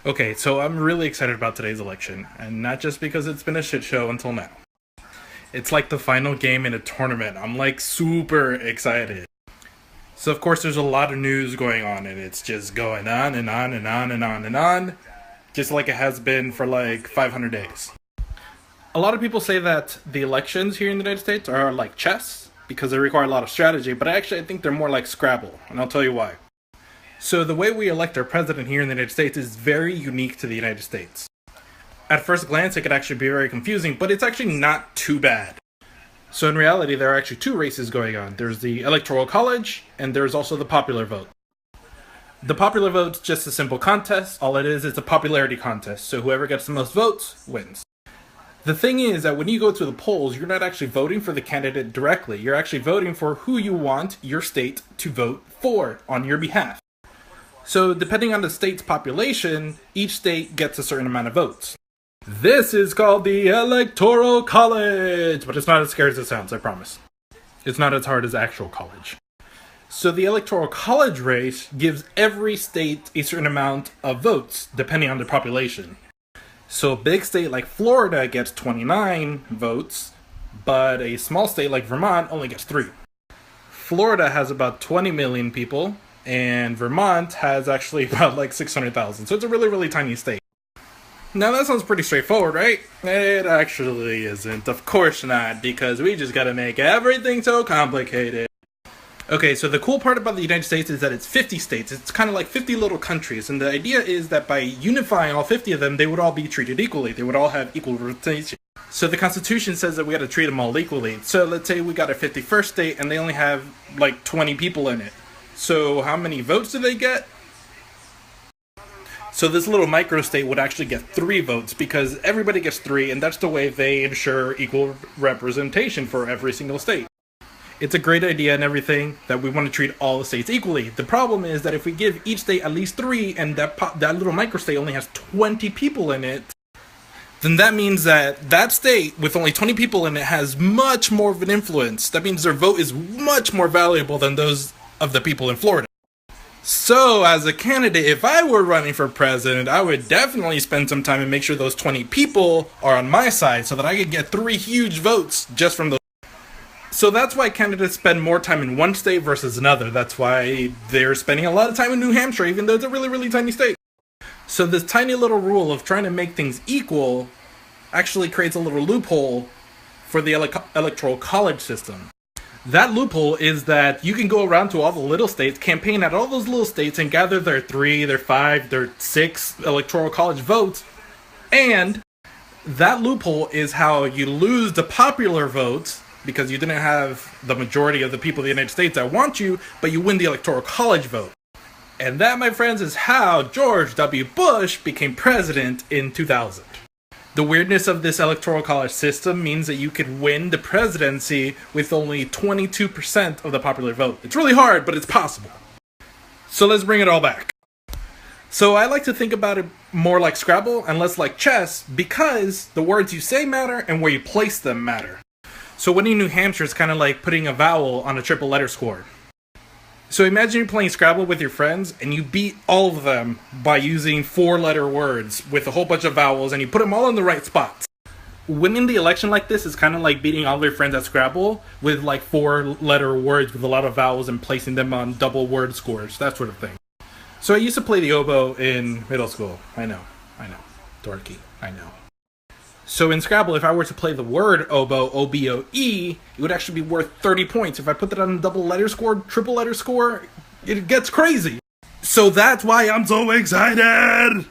Okay, so I'm really excited about today's election, and not just because it's been a shit show until now. It's like the final game in a tournament. I'm like super excited. So of course there's a lot of news going on, and it's just going on and on and on and on and on, just like it has been for like 500 days. A lot of people say that the elections here in the United States are like chess because they require a lot of strategy, but I think they're more like Scrabble, and I'll tell you why. So the way we elect our president here in the United States is very unique to the United States. At first glance, it could actually be very confusing, but it's actually not too bad. So in reality, there are actually two races going on. There's the Electoral College, and there's also the popular vote. The popular vote's just a simple contest. All it is a popularity contest, so whoever gets the most votes wins. The thing is that when you go to the polls, you're not actually voting for the candidate directly. You're actually voting for who you want your state to vote for on your behalf. So depending on the state's population, each state gets a certain amount of votes. This is called the Electoral College, but it's not as scary as it sounds, I promise. It's not as hard as actual college. So the Electoral College race gives every state a certain amount of votes, depending on their population. So a big state like Florida gets 29 votes, but a small state like Vermont only gets 3. Florida has about 20 million people, and Vermont has actually about like 600,000, so it's a really, really tiny state. Now that sounds pretty straightforward, right? It actually isn't. Of course not, because we just gotta make everything so complicated. Okay, so the cool part about the United States is that it's 50 states. It's kind of like 50 little countries, and the idea is that by unifying all 50 of them, they would all be treated equally. They would all have equal representation. So the Constitution says that we gotta treat them all equally. So let's say we got a 51st state, and they only have like 20 people in it. So how many votes do they get? So this little microstate would actually get 3 votes because everybody gets 3, and that's the way they ensure equal representation for every single state. It's a great idea and everything that we want to treat all the states equally. The problem is that if we give each state at least 3 and that little microstate only has 20 people in it, then that means that that state with only 20 people in it has much more of an influence. That means their vote is much more valuable than those of the people in Florida. So, as a candidate, if I were running for president, I would definitely spend some time and make sure those 20 people are on my side so that I could get 3 huge votes just from those. So that's why candidates spend more time in one state versus another. That's why they're spending a lot of time in New Hampshire, even though it's a really, really tiny state. So this tiny little rule of trying to make things equal actually creates a little loophole for the Electoral College system. That loophole is that you can go around to all the little states, campaign at all those little states, and gather their 3, their 5, their 6 Electoral College votes. And that loophole is how you lose the popular votes, because you didn't have the majority of the people of the United States that want you, but you win the Electoral College vote. And that, my friends, is how George W. Bush became president in 2000. The weirdness of this Electoral College system means that you could win the presidency with only 22% of the popular vote. It's really hard, but it's possible. So let's bring it all back. So I like to think about it more like Scrabble and less like chess because the words you say matter and where you place them matter. So winning New Hampshire is kind of like putting a vowel on a triple letter score. So imagine you're playing Scrabble with your friends and you beat all of them by using 4-letter words with a whole bunch of vowels and you put them all in the right spots. Winning the election like this is kind of like beating all of your friends at Scrabble with like 4-letter words with a lot of vowels and placing them on double word scores, that sort of thing. So I used to play the oboe in middle school. I know. Dorky, I know. So in Scrabble, if I were to play the word oboe, O-B-O-E, it would actually be worth 30 points. If I put that on a double letter score, triple letter score, it gets crazy. So that's why I'm so excited!